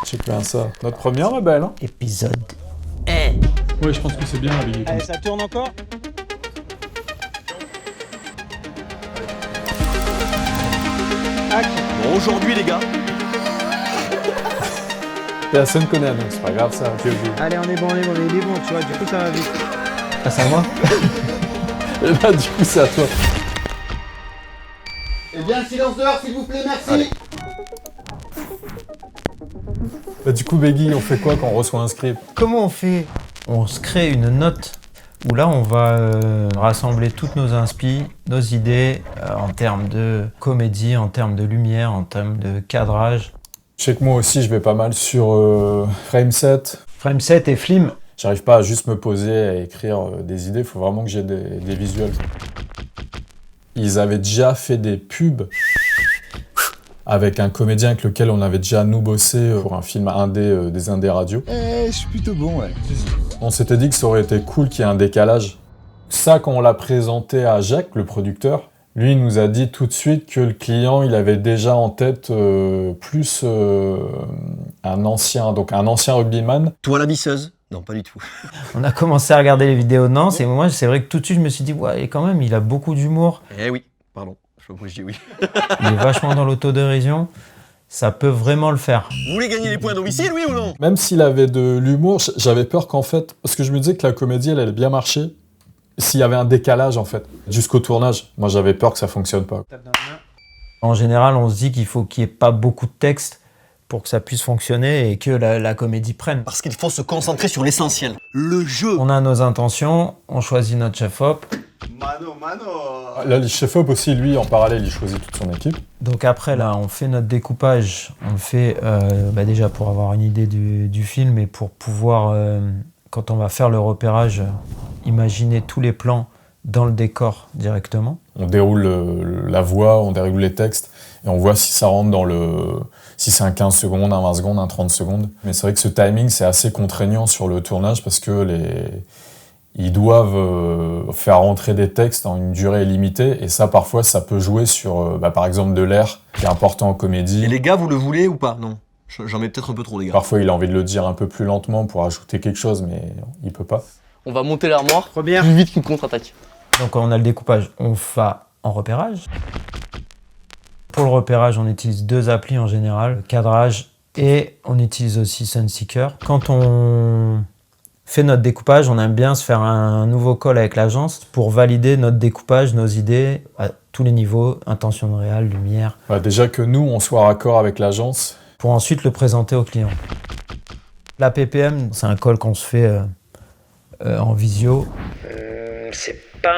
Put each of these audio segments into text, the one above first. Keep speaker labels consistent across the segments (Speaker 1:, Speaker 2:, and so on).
Speaker 1: Check bien ça. Notre première rebelle, hein.
Speaker 2: Épisode.
Speaker 1: Ouais, je pense que c'est bien habillé.
Speaker 3: Allez, ça tourne encore.
Speaker 4: Bon, aujourd'hui, les gars.
Speaker 1: Personne connaît, donc c'est pas grave ça. Ok.
Speaker 3: Allez, on est bon, il est bon, tu vois, du coup ça va vite.
Speaker 2: Ah, c'est à moi.
Speaker 1: Et là, du coup, c'est à toi.
Speaker 5: Eh bien, silence dehors, s'il vous plaît, merci.
Speaker 1: Bah, du coup, Beggy, on fait quoi quand on reçoit un script?
Speaker 2: Comment on fait? On se crée une note où là, on va rassembler toutes nos inspi, nos idées en termes de comédie, en termes de lumière, en termes de cadrage.
Speaker 1: Je sais que moi aussi, je vais pas mal sur Frameset.
Speaker 2: Frameset et Flim.
Speaker 1: J'arrive pas à juste me poser à écrire des idées, il faut vraiment que j'ai des visuels. Ils avaient déjà fait des pubs avec un comédien avec lequel on avait déjà nous bossé pour un film indé, des indés radio.
Speaker 5: Je suis plutôt bon, ouais.
Speaker 1: On s'était dit que ça aurait été cool qu'il y ait un décalage. Ça, quand on l'a présenté à Jacques, le producteur, lui, il nous a dit tout de suite que le client, il avait déjà en tête plus un ancien rugbyman.
Speaker 4: Toi, la visseuse? Non, pas du tout.
Speaker 2: On a commencé à regarder les vidéos de Nance et moi, c'est vrai que tout de suite, je me suis dit, ouais, et quand même, il a beaucoup d'humour.
Speaker 4: Eh oui, pardon. Moi, je dis oui.
Speaker 2: Il est vachement dans l'autodérision. Ça peut vraiment le faire.
Speaker 4: Vous voulez gagner les points à domicile, oui ou non?
Speaker 1: Même s'il avait de l'humour, j'avais peur qu'en fait, parce que je me disais que la comédie, elle allait bien marcher, s'il y avait un décalage en fait, jusqu'au tournage. Moi, j'avais peur que ça fonctionne pas.
Speaker 2: En général, on se dit qu'il faut qu'il n'y ait pas beaucoup de texte pour que ça puisse fonctionner et que la comédie prenne.
Speaker 4: Parce qu'il faut se concentrer sur l'essentiel. Le jeu.
Speaker 2: On a nos intentions, on choisit notre chef-op.
Speaker 5: Mano.
Speaker 1: Là, le chef-op aussi, lui, en parallèle, il choisit toute son équipe.
Speaker 2: Donc après, là, on fait notre découpage. On le fait déjà pour avoir une idée du film et pour pouvoir, quand on va faire le repérage, imaginer tous les plans dans le décor directement.
Speaker 1: On déroule la voix, on déroule les textes, et on voit si ça rentre dans si c'est un 15 secondes, un 20 secondes, un 30 secondes. Mais c'est vrai que ce timing, c'est assez contraignant sur le tournage parce que ils doivent faire rentrer des textes en une durée limitée, et ça, parfois, ça peut jouer sur, par exemple, de l'air, qui est important en comédie.
Speaker 4: Et les gars, vous le voulez ou pas? Non. J'en mets peut-être un peu trop, les gars.
Speaker 1: Parfois, il a envie de le dire un peu plus lentement pour ajouter quelque chose, mais il peut pas.
Speaker 6: On va monter l'armoire
Speaker 3: Première.
Speaker 6: plus vite qu'une contre-attaque.
Speaker 2: Donc on a le découpage, on va en repérage. Pour le repérage, on utilise 2 applis en général, cadrage, et on utilise aussi Sunseeker. Quand on fait notre découpage, on aime bien se faire un nouveau call avec l'agence pour valider notre découpage, nos idées à tous les niveaux, intention de réal, lumière,
Speaker 1: Déjà que nous, on soit raccord avec l'agence.
Speaker 2: pour ensuite le présenter au client. La PPM, c'est un call qu'on se fait en visio. C'est pas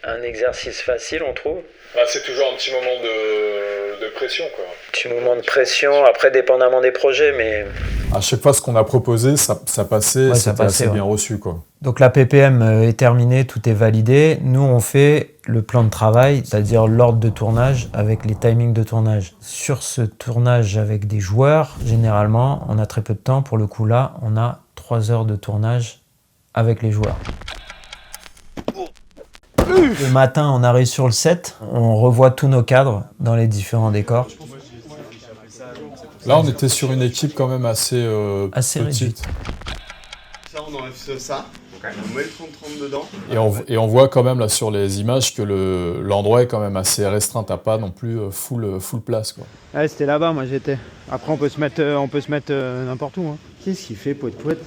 Speaker 2: un exercice facile, on trouve.
Speaker 1: C'est toujours un petit moment de pression, quoi.
Speaker 2: Petit moment de pression, après dépendamment des projets, mais...
Speaker 1: À chaque fois, ce qu'on a proposé, ça passait,
Speaker 2: Ouais, ça
Speaker 1: c'était
Speaker 2: passait,
Speaker 1: assez
Speaker 2: ouais.
Speaker 1: bien reçu, quoi.
Speaker 2: Donc la PPM est terminée, tout est validé. Nous, on fait le plan de travail, c'est-à-dire l'ordre de tournage avec les timings de tournage. Sur ce tournage avec des joueurs, généralement, on a très peu de temps. Pour le coup, là, on a 3 heures de tournage avec les joueurs. Le matin, on arrive sur le set, on revoit tous nos cadres dans les différents décors.
Speaker 1: Là, on était sur une équipe quand même assez
Speaker 2: Assez
Speaker 1: petite.
Speaker 2: réduite.
Speaker 5: Ça, on enlève ça. On met le 30-30 dedans.
Speaker 1: Et on voit quand même là sur les images que l'endroit est quand même assez restreint. T'as pas non plus full place, quoi.
Speaker 3: Ouais, c'était là-bas, moi j'étais. Après, on peut se mettre n'importe où. Hein. Qu'est-ce qu'il fait, poète?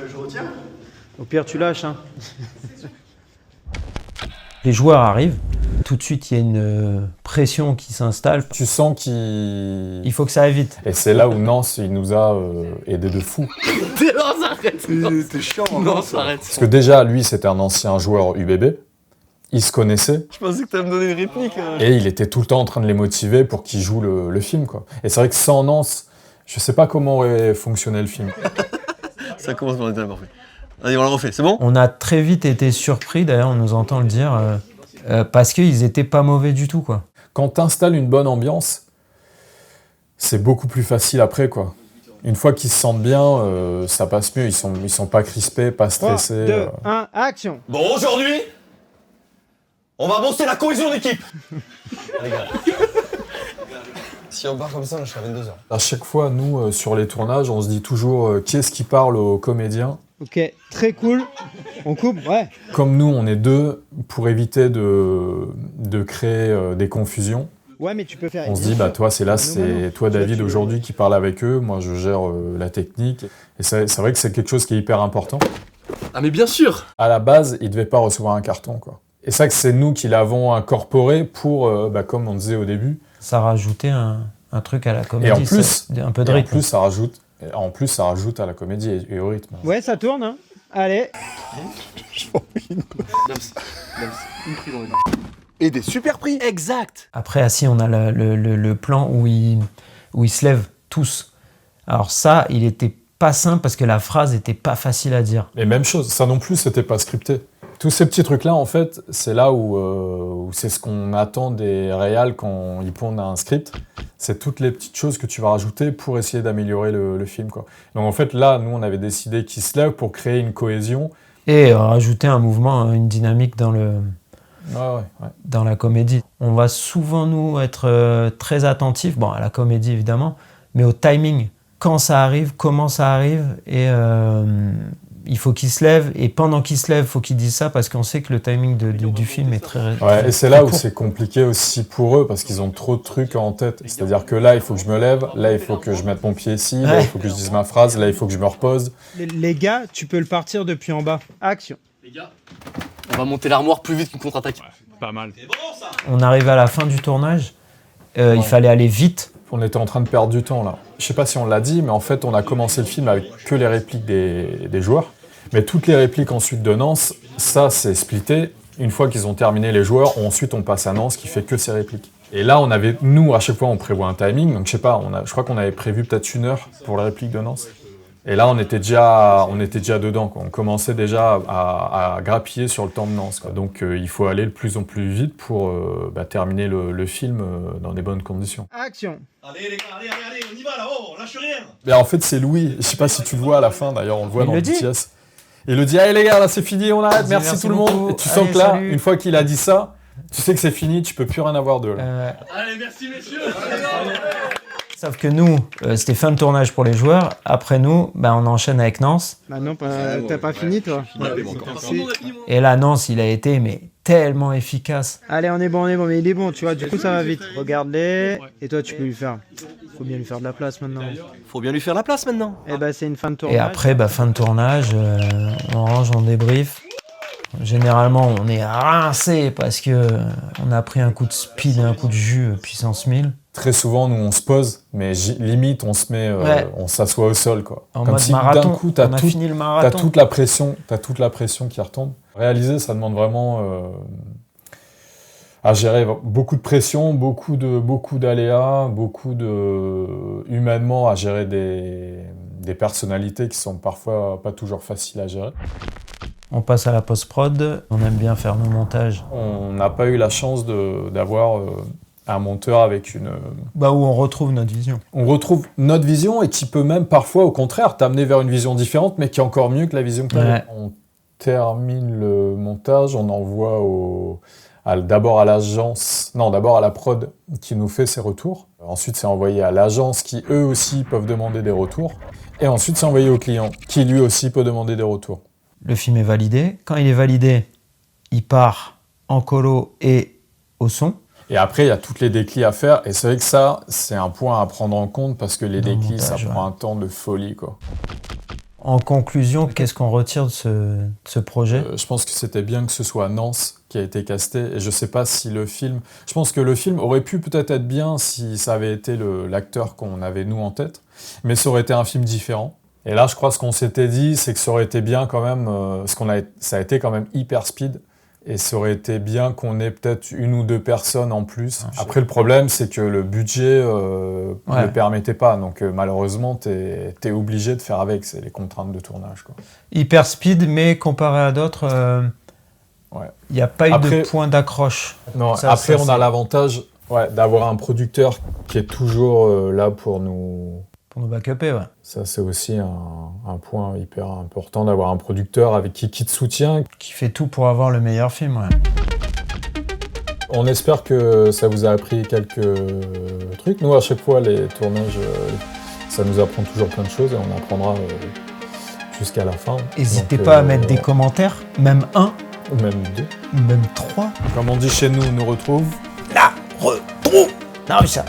Speaker 5: Je retiens.
Speaker 3: Au pire, tu lâches. Hein.
Speaker 2: Les joueurs arrivent, tout de suite il y a une pression qui s'installe.
Speaker 1: Tu sens qu'il...
Speaker 2: Il faut que ça aille vite.
Speaker 1: Et c'est là où Nance, il nous a aidé de fou.
Speaker 6: Non, s'arrête.
Speaker 5: T'es chiant,
Speaker 6: Non, s'arrête.
Speaker 1: Parce que déjà, lui, c'était un ancien joueur UBB. Ils se connaissaient.
Speaker 6: Je pensais que t'allais me donner une réplique.
Speaker 1: Et il était tout le temps en train de les motiver pour qu'ils jouent le film, quoi. Et c'est vrai que sans Nance, je sais pas comment aurait fonctionné le film.
Speaker 4: Ça commence par être parfait. Allez, on le refait, c'est bon?
Speaker 2: On a très vite été surpris, d'ailleurs on nous entend le dire, parce qu'ils étaient pas mauvais du tout, quoi.
Speaker 1: Quand t'installes une bonne ambiance, c'est beaucoup plus facile après, quoi. Une fois qu'ils se sentent bien, ça passe mieux. Ils sont pas crispés, pas
Speaker 3: 3,
Speaker 1: stressés.
Speaker 3: 2, 1, action.
Speaker 4: Bon, aujourd'hui, on va bosser la cohésion d'équipe. Les gars. Si on part comme ça, je serai à 22h.
Speaker 1: À chaque fois, nous, sur les tournages, on se dit toujours qui est-ce qui parle aux comédiens.
Speaker 3: Ok, très cool. On coupe, ouais.
Speaker 1: Comme nous, on est deux, pour éviter de créer des confusions,
Speaker 3: Ouais, mais tu peux faire.
Speaker 1: on se dit, bah toi, c'est toi, David,
Speaker 3: tu-
Speaker 1: aujourd'hui, qui parle avec eux. Moi, je gère la technique. Et c'est vrai que c'est quelque chose qui est hyper important.
Speaker 6: Ah, mais bien sûr.
Speaker 1: À la base, ils ne devaient pas recevoir un carton, quoi. Et ça, que c'est nous qui l'avons incorporé pour, comme on disait au début.
Speaker 2: Ça rajoutait un truc à la comédie.
Speaker 1: Et en plus,
Speaker 2: un peu de
Speaker 1: Et
Speaker 2: rythme.
Speaker 1: en plus, ça rajoute à la comédie et au rythme.
Speaker 3: Ouais, ça tourne, hein. Allez.
Speaker 6: Une prise dans les
Speaker 5: Et des super prix.
Speaker 6: Exact.
Speaker 2: Après, assis, on a le plan où ils se lèvent tous. Alors ça, il était pas simple parce que la phrase était pas facile à dire.
Speaker 1: Et même chose, ça non plus, c'était pas scripté. Tous ces petits trucs-là, en fait, c'est là où c'est ce qu'on attend des réals quand ils pondent un script. C'est toutes les petites choses que tu vas rajouter pour essayer d'améliorer le film, quoi. Donc en fait, là, nous, on avait décidé qu'ils se lèvent pour créer une cohésion.
Speaker 2: Et rajouter un mouvement, une dynamique dans
Speaker 1: Ouais.
Speaker 2: dans la comédie. On va souvent, nous, être très attentifs, bon, à la comédie, évidemment, mais au timing. Quand ça arrive, comment ça arrive, et il faut qu'ils se lèvent, et pendant qu'ils se lèvent, il faut qu'ils disent ça, parce qu'on sait que le timing du film est très
Speaker 1: Ouais, et c'est là où c'est compliqué aussi pour eux, parce qu'ils ont trop de trucs en tête. C'est-à-dire que là, il faut que je me lève, là, il faut que je mette mon pied ici, là, il faut que je dise ma phrase, là, il faut que je me repose.
Speaker 3: Les gars, tu peux le partir depuis en bas. Action.
Speaker 6: Les gars, on va monter l'armoire plus vite qu'une contre-attaque.
Speaker 1: Pas mal.
Speaker 2: On arrive à la fin du tournage, il fallait aller vite.
Speaker 1: On était en train de perdre du temps, là. Je sais pas si on l'a dit, mais en fait, on a commencé le film avec que les répliques des joueurs. Mais toutes les répliques ensuite de Nance, ça, c'est splitté. Une fois qu'ils ont terminé les joueurs, ensuite, on passe à Nance qui fait que ses répliques. Et là, nous, à chaque fois, on prévoit un timing. Donc, je sais pas, je crois qu'on avait prévu peut-être 1 heure pour les répliques de Nance. Et là, on était déjà dedans, quoi. On commençait déjà à grappiller sur le temps de Nance, quoi. Donc, il faut aller de plus en plus vite pour terminer le film dans des bonnes conditions.
Speaker 3: Action.
Speaker 5: Allez les gars, allez, on y va là-haut, lâche rien.
Speaker 1: Mais en fait, c'est Louis. Je sais pas si tu le vois à la fin, d'ailleurs, on le voit
Speaker 2: Il
Speaker 1: dans
Speaker 2: le dit.
Speaker 1: BTS. Il le dit, allez les gars, là c'est fini, on arrête,
Speaker 2: Il dit,
Speaker 1: merci
Speaker 2: merci
Speaker 1: tout le monde.
Speaker 2: beaucoup.
Speaker 1: Et tu sens
Speaker 2: Allez,
Speaker 1: que là,
Speaker 2: salut.
Speaker 1: une fois qu'il a dit ça, tu sais que c'est fini, tu peux plus rien avoir d'eux.
Speaker 5: Allez, merci messieurs.
Speaker 2: Sauf que nous, c'était fin de tournage pour les joueurs. Après nous, on enchaîne avec Nance.
Speaker 3: Bah non, t'as pas fini, toi.
Speaker 2: Et là, Nance, il a été tellement efficace.
Speaker 3: Allez, on est bon, mais il est bon, tu vois, du coup ça va vite. Regarde-les, et toi tu peux lui faire. Faut bien lui faire de la place maintenant.
Speaker 6: Faut bien lui faire la place maintenant.
Speaker 3: Et bah c'est une fin de tournage.
Speaker 2: Et après, fin de tournage, on range, on débrief. Généralement, on est rincé parce que on a pris un coup de speed et un coup de jus puissance 1000.
Speaker 1: Très souvent, nous on se pose, mais limite on se met, on s'assoit au sol, quoi.
Speaker 2: En
Speaker 1: Comme
Speaker 2: mode
Speaker 1: si
Speaker 2: marathon.
Speaker 1: d'un coup,
Speaker 2: On a fini le marathon.
Speaker 1: t'as toute la pression qui retombe. Réaliser, ça demande vraiment à gérer beaucoup de pression, beaucoup d'aléas, humainement à gérer des personnalités qui sont parfois pas toujours faciles à gérer.
Speaker 2: On passe à la post-prod. On aime bien faire nos montages.
Speaker 1: On n'a pas eu la chance d'avoir un monteur avec
Speaker 2: Où on retrouve notre vision.
Speaker 1: On retrouve notre vision et qui peut même parfois, au contraire, t'amener vers une vision différente, mais qui est encore mieux que la vision que t'avais.
Speaker 2: Ouais.
Speaker 1: On termine le montage, on envoie d'abord à la prod qui nous fait ses retours. Ensuite, c'est envoyé à l'agence qui, eux aussi, peuvent demander des retours. Et ensuite, c'est envoyé au client qui, lui aussi, peut demander des retours.
Speaker 2: Le film est validé. Quand il est validé, il part en colo et au son.
Speaker 1: Et après, il y a toutes les déclis à faire. Et c'est vrai que ça, c'est un point à prendre en compte parce que les
Speaker 2: Dans le
Speaker 1: déclis,
Speaker 2: montage,
Speaker 1: ça prend un temps de folie, quoi.
Speaker 2: En conclusion, qu'est-ce qu'on retire de ce projet ?
Speaker 1: Je pense que c'était bien que ce soit Nance qui a été casté. Et je sais pas si le film... Je pense que le film aurait pu peut-être être bien si ça avait été l'acteur qu'on avait, nous, en tête. Mais ça aurait été un film différent. Et là, je crois ce qu'on s'était dit, c'est que ça aurait été bien quand même... ça a été quand même hyper speed. Et ça aurait été bien qu'on ait peut-être 1 ou 2 personnes en plus. Après, le problème, c'est que le budget ne le permettait pas. Donc, malheureusement, t'es obligé de faire avec. C'est les contraintes de tournage, quoi.
Speaker 2: Hyper speed, mais comparé à d'autres, il n'y a pas eu de point d'accroche.
Speaker 1: Non,
Speaker 2: Ça,
Speaker 1: après,
Speaker 2: ça,
Speaker 1: on a l'avantage d'avoir un producteur qui est toujours là pour nous...
Speaker 2: Pour nous backuper, ouais.
Speaker 1: Ça, c'est aussi un point hyper important d'avoir un producteur avec qui te soutient.
Speaker 2: Qui fait tout pour avoir le meilleur film, ouais.
Speaker 1: On espère que ça vous a appris quelques trucs. Nous, à chaque fois, les tournages, ça nous apprend toujours plein de choses et on apprendra jusqu'à la fin.
Speaker 2: N'hésitez pas à mettre des commentaires, même 1,
Speaker 1: ou même 2,
Speaker 2: même 3.
Speaker 1: Comme on dit chez nous, on nous retrouve.
Speaker 2: Non, mais ça.